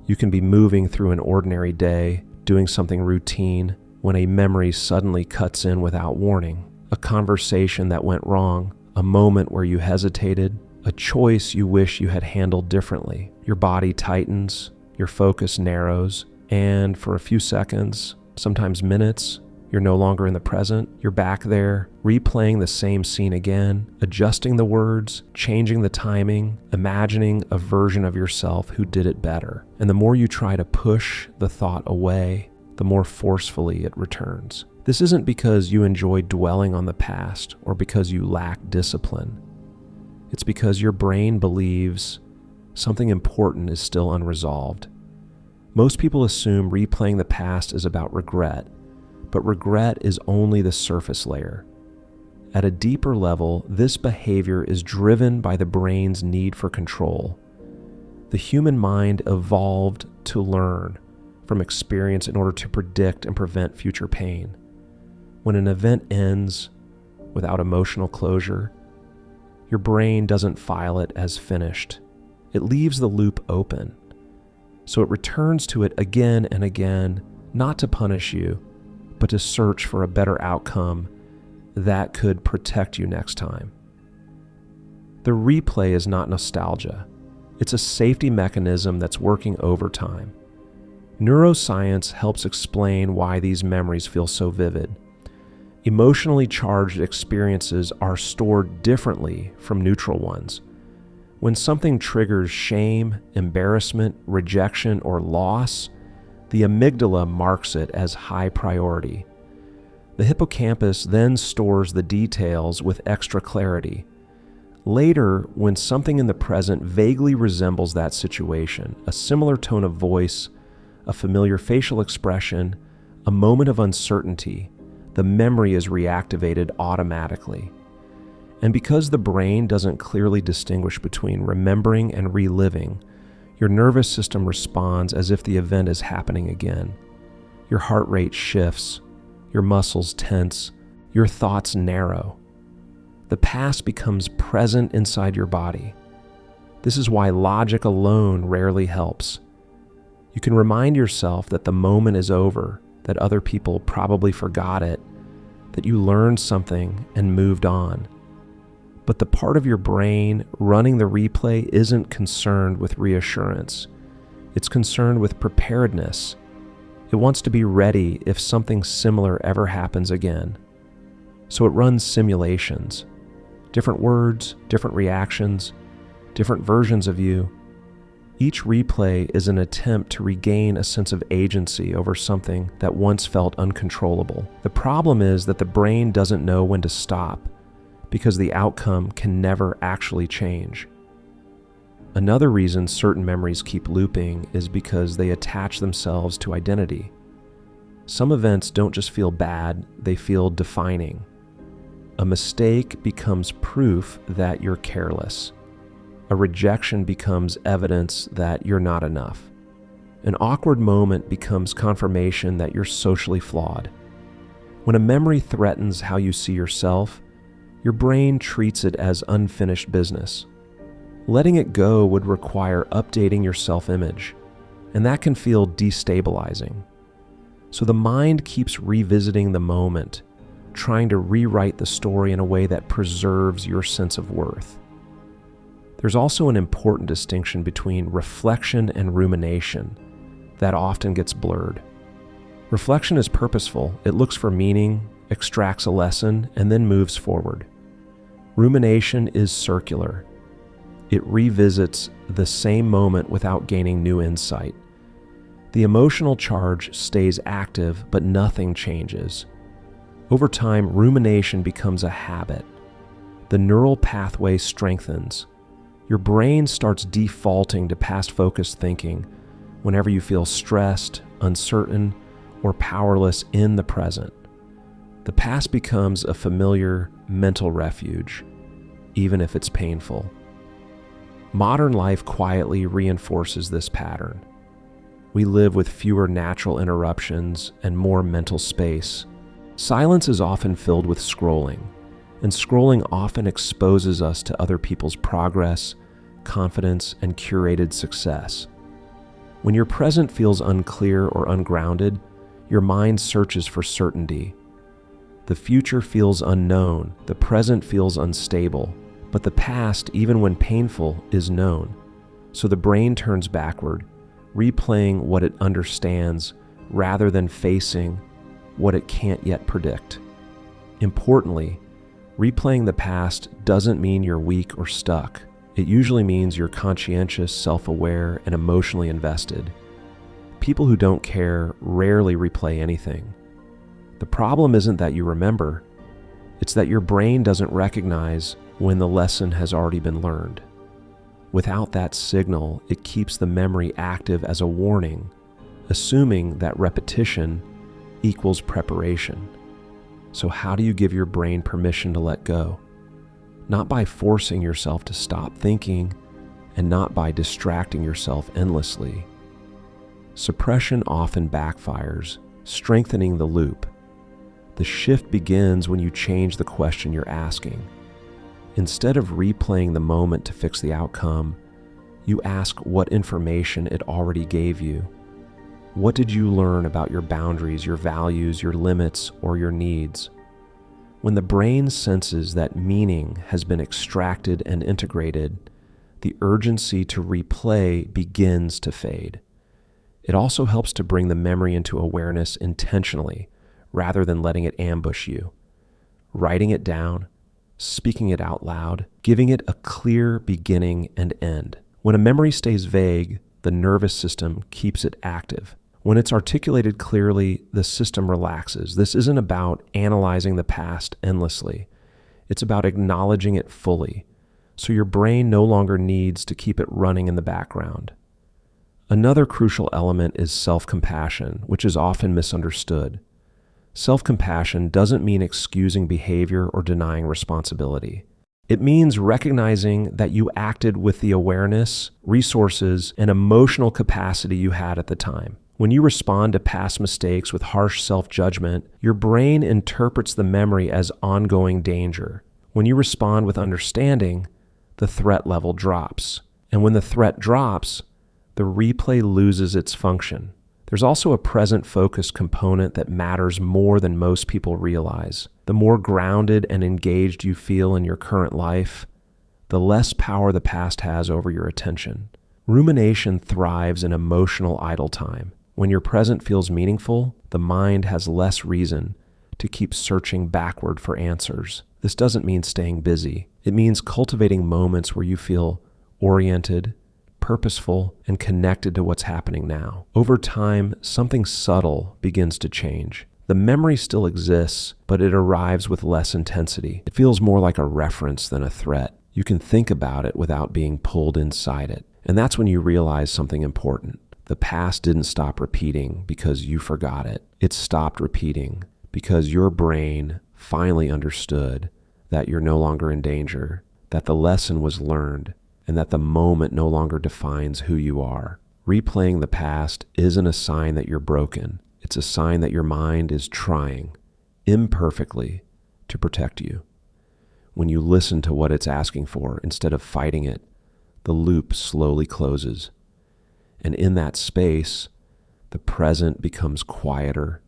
You can be moving through an ordinary day, doing something routine, when a memory suddenly cuts in without warning. A conversation that went wrong, a moment where you hesitated, a choice you wish you had handled differently. Your body tightens, your focus narrows, and for a few seconds, sometimes minutes, you're no longer in the present. You're back there, replaying the same scene again, adjusting the words, changing the timing, imagining a version of yourself who did it better. And the more you try to push the thought away, the more forcefully it returns. This isn't because you enjoy dwelling on the past or because you lack discipline. It's because your brain believes something important is still unresolved. Most people assume replaying the past is about regret, but regret is only the surface layer. At a deeper level, this behavior is driven by the brain's need for control. The human mind evolved to learn from experience in order to predict and prevent future pain. When an event ends without emotional closure, your brain doesn't file it as finished. It leaves the loop open. So it returns to it again and again, not to punish you, but to search for a better outcome that could protect you next time. The replay is not nostalgia. It's a safety mechanism that's working overtime. Neuroscience helps explain why these memories feel so vivid. Emotionally charged experiences are stored differently from neutral ones. When something triggers shame, embarrassment, rejection, or loss, the amygdala marks it as high priority. The hippocampus then stores the details with extra clarity. Later, when something in the present vaguely resembles that situation, a similar tone of voice, a familiar facial expression, a moment of uncertainty, the memory is reactivated automatically. And because the brain doesn't clearly distinguish between remembering and reliving, your nervous system responds as if the event is happening again. Your heart rate shifts, your muscles tense, your thoughts narrow. The past becomes present inside your body. This is why logic alone rarely helps. You can remind yourself that the moment is over, that other people probably forgot it, that you learned something and moved on. But the part of your brain running the replay isn't concerned with reassurance. It's concerned with preparedness. It wants to be ready if something similar ever happens again. So it runs simulations. Different words, different reactions, different versions of you. Each replay is an attempt to regain a sense of agency over something that once felt uncontrollable. The problem is that the brain doesn't know when to stop, because the outcome can never actually change. Another reason certain memories keep looping is because they attach themselves to identity. Some events don't just feel bad, they feel defining. A mistake becomes proof that you're careless. A rejection becomes evidence that you're not enough. An awkward moment becomes confirmation that you're socially flawed. When a memory threatens how you see yourself, your brain treats it as unfinished business. Letting it go would require updating your self-image, and that can feel destabilizing. So the mind keeps revisiting the moment, trying to rewrite the story in a way that preserves your sense of worth. There's also an important distinction between reflection and rumination that often gets blurred. Reflection is purposeful. It looks for meaning, extracts a lesson, and then moves forward. Rumination is circular. It revisits the same moment without gaining new insight. The emotional charge stays active, but nothing changes. Over time, rumination becomes a habit. The neural pathway strengthens. Your brain starts defaulting to past-focused thinking whenever you feel stressed, uncertain, or powerless in the present. The past becomes a familiar mental refuge, even if it's painful. Modern life quietly reinforces this pattern. We live with fewer natural interruptions and more mental space. Silence is often filled with scrolling, and scrolling often exposes us to other people's progress, confidence, and curated success. When your present feels unclear or ungrounded, your mind searches for certainty. The future feels unknown, the present feels unstable, but the past, even when painful, is known. So the brain turns backward, replaying what it understands rather than facing what it can't yet predict. Importantly, replaying the past doesn't mean you're weak or stuck. It usually means you're conscientious, self-aware, and emotionally invested. People who don't care rarely replay anything. The problem isn't that you remember, it's that your brain doesn't recognize when the lesson has already been learned. Without that signal, it keeps the memory active as a warning, assuming that repetition equals preparation. So how do you give your brain permission to let go? Not by forcing yourself to stop thinking, and not by distracting yourself endlessly. Suppression often backfires, strengthening the loop. The shift begins when you change the question you're asking. Instead of replaying the moment to fix the outcome, you ask what information it already gave you. What did you learn about your boundaries, your values, your limits, or your needs? When the brain senses that meaning has been extracted and integrated, the urgency to replay begins to fade. It also helps to bring the memory into awareness intentionally, rather than letting it ambush you. Writing it down, speaking it out loud, giving it a clear beginning and end. When a memory stays vague, the nervous system keeps it active. When it's articulated clearly, the system relaxes. This isn't about analyzing the past endlessly. It's about acknowledging it fully, so your brain no longer needs to keep it running in the background. Another crucial element is self-compassion, which is often misunderstood. Self-compassion doesn't mean excusing behavior or denying responsibility. It means recognizing that you acted with the awareness, resources, and emotional capacity you had at the time. When you respond to past mistakes with harsh self-judgment, your brain interprets the memory as ongoing danger. When you respond with understanding, the threat level drops. And when the threat drops, the replay loses its function. There's also a present-focused component that matters more than most people realize. The more grounded and engaged you feel in your current life, the less power the past has over your attention. Rumination thrives in emotional idle time. When your present feels meaningful, the mind has less reason to keep searching backward for answers. This doesn't mean staying busy. It means cultivating moments where you feel oriented, purposeful, and connected to what's happening now. Over time, something subtle begins to change. The memory still exists, but it arrives with less intensity. It feels more like a reference than a threat. You can think about it without being pulled inside it. And that's when you realize something important. The past didn't stop repeating because you forgot it. It stopped repeating because your brain finally understood that you're no longer in danger, that the lesson was learned, and that the moment no longer defines who you are. Replaying the past isn't a sign that you're broken. It's a sign that your mind is trying, imperfectly, to protect you. When you listen to what it's asking for instead of fighting it, the loop slowly closes. And in that space, the present becomes quieter